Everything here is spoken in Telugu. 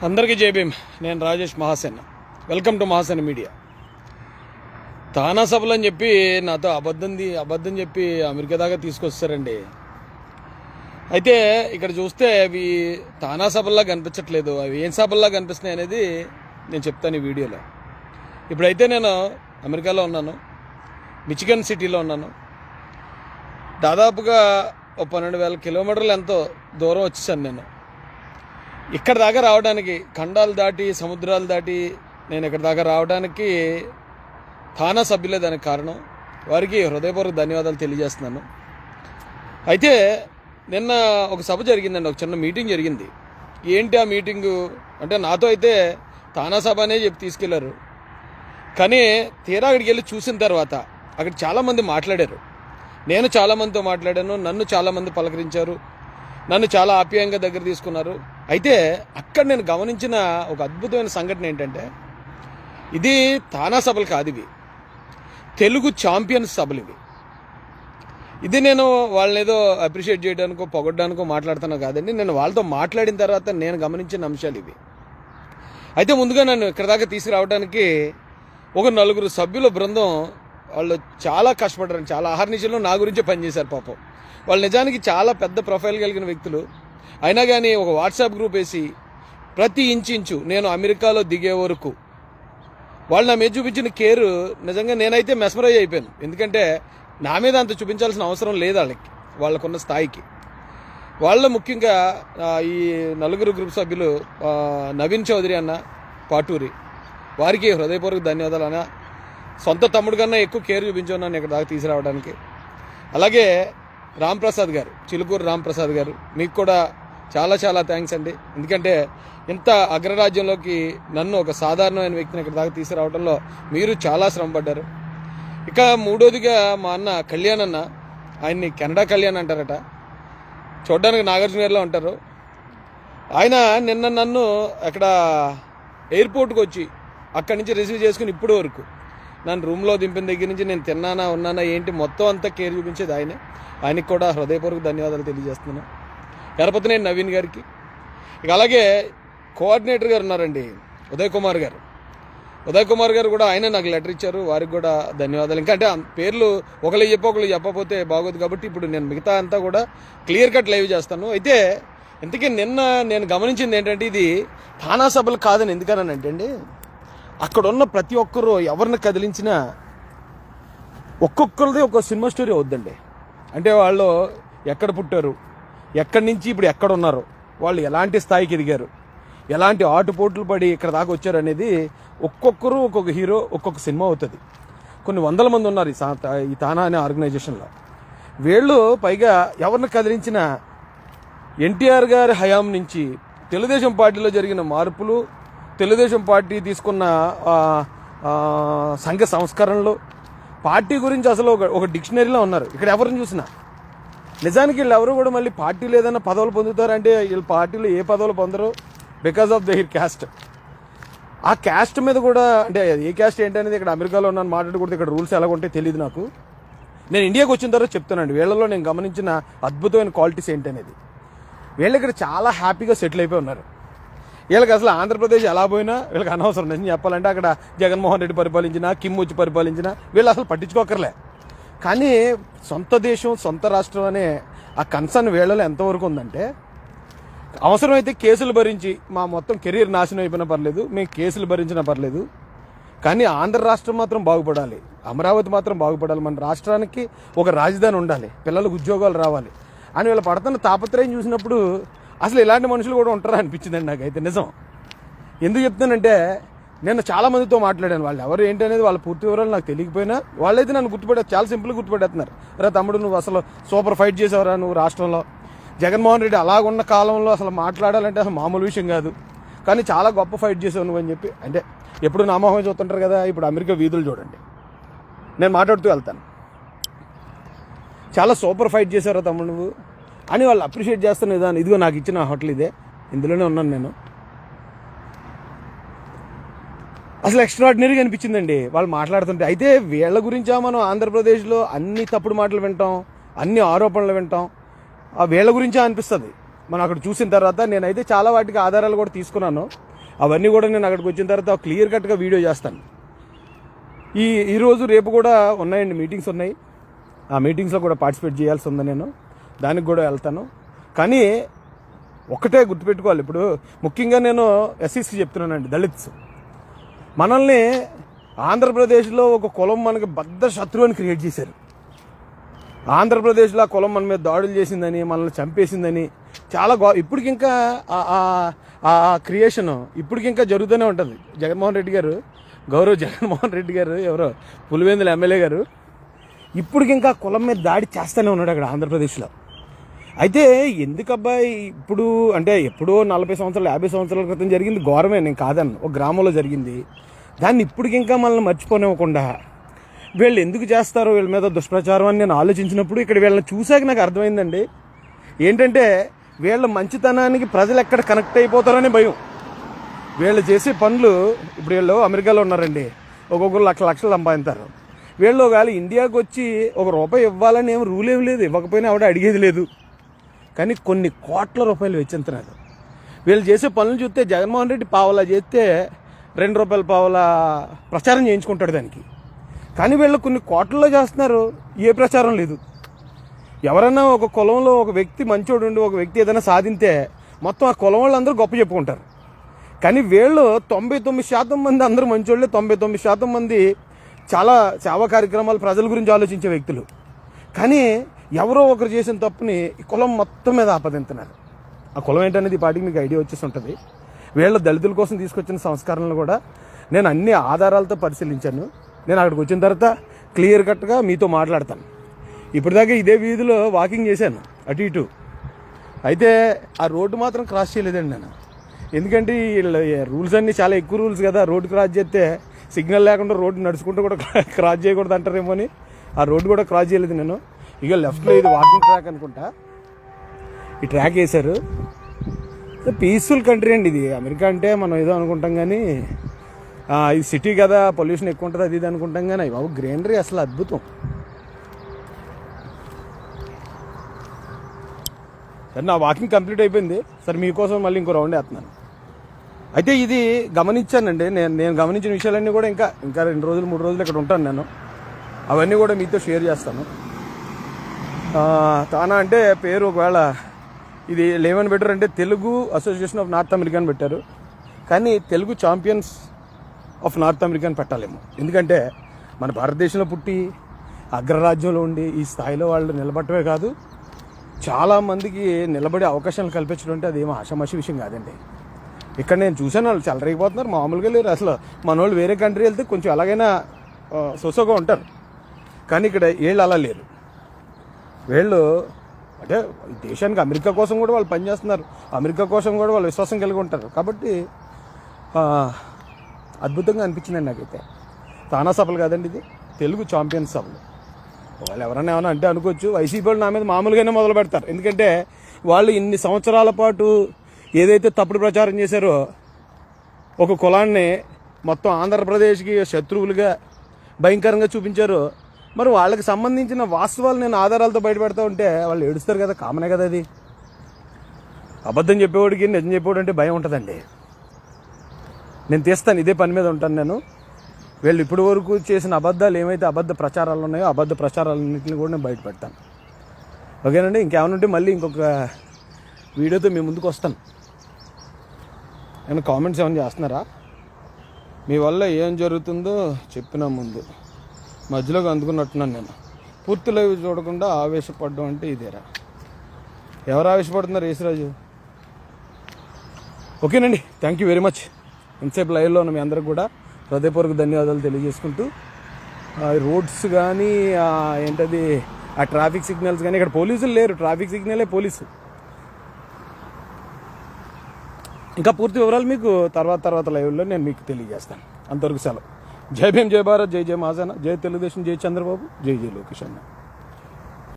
అందరికీ జై భీమ్. నేను Rajesh Mahasen. Welcome to Mahasen media. TANA సభలు అని చెప్పి నాతో అబద్ధం చెప్పి అమెరికా దాకా తీసుకొస్తారండి. అయితే ఇక్కడ చూస్తే అవి తానా సభల్లా కనిపించట్లేదు. అవి ఏం సభల్లా కనిపిస్తున్నాయి అనేది నేను చెప్తాను ఈ వీడియోలో. ఇప్పుడైతే నేను అమెరికాలో ఉన్నాను, మిచిగన్ సిటీలో ఉన్నాను. దాదాపుగా 12,000 కిలోమీటర్లు ఎంతో దూరం వచ్చేసాను నేను. ఇక్కడ దాకా రావడానికి, ఖండాలు దాటి సముద్రాలు దాటి నేను ఇక్కడ దాకా రావడానికి తానా సభ్యులే దానికి కారణం. వారికి హృదయపూర్వక ధన్యవాదాలు తెలియజేస్తున్నాను. అయితే నిన్న ఒక సభ జరిగిందండి, ఒక చిన్న మీటింగ్ జరిగింది. ఏంటి ఆ మీటింగు అంటే, నాతో అయితే తానా సభ అనే చెప్పి తీసుకెళ్లారు. కానీ తీరా అక్కడికి వెళ్ళి చూసిన తర్వాత అక్కడ చాలామంది మాట్లాడారు. నేను చాలామందితో మాట్లాడాను, నన్ను చాలామంది పలకరించారు, నన్ను చాలా ఆప్యాయంగా దగ్గర తీసుకున్నారు. అయితే అక్కడ నేను గమనించిన ఒక అద్భుతమైన సంఘటన ఏంటంటే, ఇది తానా సభలు కాదు, ఇవి తెలుగు ఛాంపియన్స్ సభలు. ఇది నేను వాళ్ళని ఏదో అప్రిషియేట్ చేయడానికో పొగడ్డానికో మాట్లాడుతున్నా కాదండి. నేను వాళ్ళతో మాట్లాడిన తర్వాత నేను గమనించిన అంశాలు ఇవి. అయితే ముందుగా నన్ను ఇక్కడ దాకా తీసుకురావడానికి ఒక 4 సభ్యుల బృందం, వాళ్ళు చాలా కష్టపడ్డారు, చాలా అహర్నిశలు నా గురించే పనిచేశారు. పాపం వాళ్ళు నిజానికి చాలా పెద్ద ప్రొఫైల్ కలిగిన వ్యక్తులు. అయినా కానీ ఒక వాట్సాప్ గ్రూప్ వేసి ప్రతి ఇంచు నేను అమెరికాలో దిగే వరకు వాళ్ళు నా మీద చూపించిన కేరు నిజంగా నేనైతే మెస్మరైజ్ అయిపోయాను. ఎందుకంటే నా మీద అంత చూపించాల్సిన అవసరం లేదు వాళ్ళకున్న స్థాయికి. వాళ్ళు ముఖ్యంగా ఈ 4 గ్రూప్ సభ్యులు నవీన్ చౌదరి అన్న, పాటూరి, వారికి హృదయపూర్వక ధన్యవాదాలు అన్న. సొంత తమ్ముడు కన్నా ఎక్కువ కేర్ చూపించున్నాను ఇక్కడ దాకా తీసుకురావడానికి. అలాగే రాంప్రసాద్ గారు, చిలుకూరు రాంప్రసాద్ గారు, మీకు కూడా చాలా చాలా థ్యాంక్స్ అండి. ఎందుకంటే ఇంత అగ్రరాజ్యంలోకి నన్ను, ఒక సాధారణమైన వ్యక్తిని ఇక్కడ దాకా తీసుకురావడంలో మీరు చాలా శ్రమపడ్డారు. ఇక మూడోదిగా మా అన్న కళ్యాణ్ అన్న, ఆయన్ని కెనడా కళ్యాణ్ అంటారట, చూడడానికి నాగార్జునగర్లో ఉంటారు. ఆయన నిన్న నన్ను అక్కడ ఎయిర్పోర్ట్కి వచ్చి అక్కడి నుంచి రిసీవ్ చేసుకుని ఇప్పుడు వరకు నన్ను రూమ్లో దింపిన దగ్గర నుంచి నేను తిన్నానా ఉన్నానా ఏంటి మొత్తం అంతా కేర్ చూపించేది ఆయనే. ఆయనకి కూడా హృదయపూర్వక ధన్యవాదాలు తెలియజేస్తున్నాను. ఎరపతినేని నవీన్ గారికి. ఇక అలాగే కోఆర్డినేటర్ గారు ఉన్నారండి, ఉదయ్ కుమార్ గారు కూడా ఆయన నాకు లెటర్ ఇచ్చారు, వారికి కూడా ధన్యవాదాలు. ఇంకా అంటే పేర్లు ఒకళ్ళు చెప్పకపోతే బాగోదు కాబట్టి ఇప్పుడు నేను మిగతా అంతా కూడా క్లియర్ కట్ లైవ్ చేస్తాను. అయితే ఇంతకీ నిన్న నేను గమనించింది ఏంటంటే, ఇది తానా సభలు కాదని ఎందుకనంటే అండి, అక్కడ ఉన్న ప్రతి ఒక్కరు ఎవరిని కదిలించినా ఒక్కొక్కరిది ఒక సినిమా స్టోరీ అవుద్దండి. అంటే వాళ్ళు ఎక్కడ పుట్టారు, ఎక్కడి నుంచి ఇప్పుడు ఎక్కడ ఉన్నారు, వాళ్ళు ఎలాంటి స్థాయికి ఎదిగారు, ఎలాంటి ఆటుపోట్లు పడి ఇక్కడ దాకా వచ్చారు అనేది ఒక్కొక్కరు ఒక్కొక్క హీరో, ఒక్కొక్క సినిమా అవుతుంది. కొన్ని 100 మంది ఉన్నారు ఈ తానా అనే ఆర్గనైజేషన్లో. వీళ్ళు పైగా ఎవరిని కదిలించిన ఎన్టీఆర్ గారి హయాం నుంచి తెలుగుదేశం పార్టీలో జరిగిన మార్పులు, తెలుగుదేశం పార్టీ తీసుకున్న సంఘ సంస్కరణలు, పార్టీ గురించి అసలు ఒక డిక్షనరీలో ఉన్నారు ఇక్కడ ఎవరిని చూసినా. నిజానికి వీళ్ళు ఎవరు కూడా మళ్ళీ పార్టీలు ఏదైనా పదవులు పొందుతారంటే, వీళ్ళు పార్టీలో ఏ పదవులు పొందరు బికాస్ ఆఫ్ దర్ క్యాస్ట్. ఆ క్యాస్ట్ మీద కూడా, అంటే ఏ క్యాస్ట్ ఏంటనేది ఇక్కడ అమెరికాలో ఉన్నాను మాట్లాడకూడదు, ఇక్కడ రూల్స్ ఎలా ఉంటాయో తెలియదు నాకు. నేను ఇండియాకి వచ్చిన తర్వాత చెప్తానండి వీళ్ళలో నేను గమనించిన అద్భుతమైన క్వాలిటీస్ ఏంటనేది. వీళ్ళు ఇక్కడ చాలా హ్యాపీగా సెటిల్ అయిపోయి ఉన్నారు. వీళ్ళకి అసలు ఆంధ్రప్రదేశ్ ఎలా పోయినా వీళ్ళకి అనవసరం. నేను చెప్పాలంటే అక్కడ జగన్మోహన్ రెడ్డి పరిపాలించినా, కిమ్ వచ్చి పరిపాలించినా వీళ్ళు అసలు పట్టించుకోకర్లే. కానీ సొంత దేశం, సొంత రాష్ట్రం అనే ఆ కన్సర్న్ వీళ్ళలో ఎంతవరకు ఉందంటే, అవసరమైతే కేసులు భరించి మా మొత్తం కెరీర్ నాశనం అయిపోయినా పర్లేదు, మేము కేసులు భరించినా పర్లేదు, కానీ ఆంధ్ర రాష్ట్రం మాత్రం బాగుపడాలి, అమరావతి మాత్రం బాగుపడాలి, మన రాష్ట్రానికి ఒక రాజధాని ఉండాలి, పిల్లలకు ఉద్యోగాలు రావాలి అని వీళ్ళు పడుతున్న తాపత్రయం చూసినప్పుడు అసలు ఇలాంటి మనుషులు కూడా ఉంటారా అనిపించిందండి నాకైతే. నిజం. ఎందుకు చెప్తానంటే, నేను చాలా మందితో మాట్లాడాను. వాళ్ళు ఎవరు ఏంటి అనేది వాళ్ళ పూర్తి వివరాలు నాకు తెలియకపోయినా వాళ్ళైతే నన్ను చాలా సింపుల్గా గుర్తుపెట్టేస్తున్నారు. రా తమ్ముడు, నువ్వు అసలు సూపర్ ఫైట్ చేసావురా నువ్వు రాష్ట్రంలో. జగన్మోహన్ రెడ్డి అలాగున్న కాలంలో అసలు మాట్లాడాలంటే అసలు మామూలు విషయం కాదు, కానీ చాలా గొప్ప ఫైట్ చేసావు నువ్వు అని చెప్పి. అంటే ఎప్పుడు నామోహం చూస్తుంటారు కదా, ఇప్పుడు అమెరికా వీధులు చూడండి, నేను మాట్లాడుతూ వెళ్తాను, చాలా సూపర్ ఫైట్ చేశారా తమ్ముడు నువ్వు అని వాళ్ళు అప్రిషియేట్ చేస్తున్న విధానం. ఇదిగో నాకు ఇచ్చిన హోటల్ ఇదే, ఇందులోనే ఉన్నాను నేను. అసలు ఎక్స్ట్రాడినరీగా అనిపించిందండి వాళ్ళు మాట్లాడుతుంటే. అయితే వీళ్ళ గురించా మనం ఆంధ్రప్రదేశ్లో అన్ని తప్పుడు మాటలు వింటాం, అన్ని ఆరోపణలు వింటాం, వీళ్ళ గురించే అనిపిస్తుంది మనం అక్కడ చూసిన తర్వాత. నేనైతే చాలా వాటికి ఆధారాలు కూడా తీసుకున్నాను. అవన్నీ కూడా నేను అక్కడికి వచ్చిన తర్వాత క్లియర్ కట్గా వీడియో చేస్తాను. ఈరోజు రేపు కూడా ఉన్నాయండి, మీటింగ్స్ ఉన్నాయి. ఆ మీటింగ్స్లో కూడా పార్టిసిపేట్ చేయాల్సి ఉంది. నేను దానికి కూడా వెళ్తాను. కానీ ఒకటే గుర్తుపెట్టుకోవాలి, ఇప్పుడు ముఖ్యంగా నేను ఎస్సీస్కి చెప్తున్నానండి, దళిత్స్. మనల్ని ఆంధ్రప్రదేశ్లో ఒక కులం మనకి బద్ద శత్రువుని క్రియేట్ చేశారు. ఆంధ్రప్రదేశ్లో ఆ కులం మన మీద దాడులు చేసిందని, మనల్ని చంపేసిందని చాలా ఇప్పటికింకా ఆ క్రియేషన్ ఇప్పటికింకా జరుగుతూనే ఉంటుంది. జగన్మోహన్ రెడ్డి గారు, గౌరవ్ జగన్మోహన్ రెడ్డి గారు, ఎవరో పులివెందుల ఎమ్మెల్యే గారు ఇప్పటికింకా కులం మీద దాడి చేస్తూనే ఉన్నాడు అక్కడ ఆంధ్రప్రదేశ్లో. అయితే ఎందుకబ్బాయి ఇప్పుడు అంటే ఎప్పుడో 40 సంవత్సరాలు 50 సంవత్సరాల క్రితం జరిగింది ఘోరమే, నేను కాదన్న, ఒక గ్రామంలో జరిగింది. దాన్ని ఇప్పటికింకా మనల్ని మర్చిపోనివ్వకుండా వీళ్ళు ఎందుకు చేస్తారో వీళ్ళ మీద దుష్ప్రచారం అని నేను ఆలోచించినప్పుడు ఇక్కడ వీళ్ళని చూశాక నాకు అర్థమైందండి. ఏంటంటే వీళ్ళ మంచితనానికి ప్రజలు ఎక్కడ కనెక్ట్ అయిపోతారని భయం. వీళ్ళు చేసే పనులు, ఇప్పుడు వీళ్ళు అమెరికాలో ఉన్నారండి, ఒక్కొక్కరు లక్షలు సంపాదిస్తారు. వీళ్ళు ఒకవేళ ఇండియాకి వచ్చి ₹1 ఇవ్వాలని ఏం రూల్ ఏం లేదు, ఇవ్వకపోయినా ఆవిడ అడిగేది లేదు. కానీ కొన్ని కోట్ల రూపాయలు వెచ్చింతున్నారు. వీళ్ళు చేసే పనులు చూస్తే జగన్మోహన్ రెడ్డి పావలా చేస్తే ₹2 పావలా ప్రచారం చేయించుకుంటాడు దానికి. కానీ వీళ్ళు కొన్ని కోట్లలో చేస్తున్నారు, ఏ ప్రచారం లేదు. ఎవరైనా ఒక కులంలో ఒక వ్యక్తి మంచోడు ఉండి ఒక వ్యక్తి ఏదైనా సాధింతే మొత్తం ఆ కులం వాళ్ళందరూ గొప్ప చెప్పుకుంటారు. కానీ వీళ్ళు 99% మంది అందరూ మంచోళ్ళే, 99% మంది చాలా సేవా కార్యక్రమాలు ప్రజల గురించి ఆలోచించే వ్యక్తులు. కానీ ఎవరో ఒకరు చేసిన తప్పుని ఈ కులం మొత్తం మీద ఆపదింతున్నారు. ఆ కులం ఏంటనేది ఈ పాటికి మీకు ఐడియా వచ్చేసి ఉంటుంది. వీళ్ళ దళితుల కోసం తీసుకొచ్చిన సంస్కరణలు కూడా నేను అన్ని ఆధారాలతో పరిశీలించాను. నేను అక్కడికి వచ్చిన తర్వాత క్లియర్ కట్గా మీతో మాట్లాడతాను. ఇప్పటిదాకా ఇదే వీధిలో వాకింగ్ చేశాను అటు ఇటు. అయితే ఆ రోడ్డు మాత్రం క్రాస్ చేయలేదండి నేను. ఎందుకంటే వీళ్ళ రూల్స్ అన్నీ చాలా ఎక్కువ రూల్స్ కదా. రోడ్డు క్రాస్ చేస్తే సిగ్నల్ లేకుండా రోడ్డు నడుచుకుంటూ కూడా క్రాస్ చేయకూడదు అంటారేమో అని ఆ రోడ్డు కూడా క్రాస్ చేయలేదు నేను. ఇక లెఫ్ట్లో ఇది వాకింగ్ ట్రాక్ అనుకుంటా, ఈ ట్రాక్ వేశారు. పీస్ఫుల్ కంట్రీ అండి ఇది. అమెరికా అంటే మనం ఏదో అనుకుంటాం కానీ ఇది సిటీ కదా, పొల్యూషన్ ఎక్కువ ఉంటుంది అది ఇది అనుకుంటాం కానీ బాబు గ్రీనరీ అసలు అద్భుతం. సరే, నా వాకింగ్ కంప్లీట్ అయిపోయింది. సరే, మీకోసం మళ్ళీ ఇంకో రౌండ్ వేస్తున్నాను. అయితే ఇది గమనించానండి, నేను గమనించిన విషయాలన్నీ కూడా ఇంకా 2 రోజులు 3 రోజులు ఇక్కడ ఉంటాను నేను. అవన్నీ కూడా మీతో షేర్ చేస్తాను. తానా అంటే పేరు ఒకవేళ ఇది ఏమని పెట్టారంటే Telugu association of north American పెట్టారు. కానీ Telugu champions of north American పెట్టాలేమో. ఎందుకంటే మన భారతదేశంలో పుట్టి అగ్రరాజ్యంలో ఉండి ఈ స్థాయిలో వాళ్ళు నిలబడటమే కాదు, చాలామందికి నిలబడే అవకాశాలు కల్పించడం అంటే అదేమో ఆషామాషి విషయం కాదండి. ఇక్కడ నేను చూసాను, వాళ్ళు చెలరైపోతున్నారు, మామూలుగా లేరు అసలు. మన వాళ్ళు వేరే కంట్రీ వెళ్తే కొంచెం ఎలాగైనా సొసోగా ఉంటారు. కానీ ఇక్కడ వీళ్ళు అలా లేరు. వీళ్ళు అంటే దేశానికి అమెరికా కోసం కూడా వాళ్ళు పనిచేస్తున్నారు, అమెరికా కోసం కూడా వాళ్ళు విశ్వాసం కలిగి ఉంటారు. కాబట్టి అద్భుతంగా అనిపించిందండి నాకైతే. తానా సభలు కాదండి, ఇది తెలుగు ఛాంపియన్స్ సభలు. వాళ్ళు ఎవరైనా ఏమైనా అంటే అనుకోవచ్చు, వైసీపీ వాళ్ళు నా మీద మామూలుగానే మొదలు పెడతారు. ఎందుకంటే వాళ్ళు ఇన్ని సంవత్సరాల పాటు ఏదైతే తప్పుడు ప్రచారం చేశారో, ఒక కులాన్ని మొత్తం ఆంధ్రప్రదేశ్కి శత్రువులుగా భయంకరంగా చూపించారో, మరి వాళ్ళకి సంబంధించిన వాస్తవాలు నేను ఆధారాలతో బయటపెడతా ఉంటే వాళ్ళు ఏడుస్తారు కదా, కామనే కదా అది. అబద్ధం చెప్పేవాడికి నిజం చెప్పేవాడు అంటే భయం ఉంటుందండి. నేను తీస్తాను, ఇదే పని మీద ఉంటాను నేను. వీళ్ళు ఇప్పటి వరకు చేసిన అబద్ధాలు ఏమైతే అబద్ధ ప్రచారాలు ఉన్నాయో అబద్ధ ప్రచారాలన్నింటినీ కూడా నేను బయట పెడతాను. ఓకేనండి. ఇంకేమైనా ఉంటే మళ్ళీ ఇంకొక వీడియోతో మీ ముందుకు వస్తాను. నేను కామెంట్స్ ఏమైనా చేస్తున్నారా? మీ వల్ల ఏం జరుగుతుందో చెప్పిన ముందు మధ్యలోకి అందుకున్నట్టున్నాను నేను. పూర్తి లైవ్ చూడకుండా ఆవేశపడడం అంటే ఇదేరా. ఎవరు ఆవేశపడుతున్నారు? యేసురాజు. ఓకేనండి, థ్యాంక్ యూ వెరీ మచ్. ఇంతసేపు లైవ్లో ఉన్న మీ అందరికి కూడా హృదయపూర్వక ధన్యవాదాలు తెలియజేసుకుంటూ, రోడ్స్ కానీ ఏంటది ఆ ట్రాఫిక్ సిగ్నల్స్ కానీ, ఇక్కడ పోలీసులు లేరు, ట్రాఫిక్ సిగ్నలే పోలీసు. ఇంకా పూర్తి వివరాలు మీకు తర్వాత లైవ్లో నేను మీకు తెలియజేస్తాను. అంతవరకు సెలవు. జై భీమ్, జై భారత్, జై జై మహాజన, జై తెలుగుదేశం, జై చంద్రబాబు, జై జై లోకేష్ అన్న.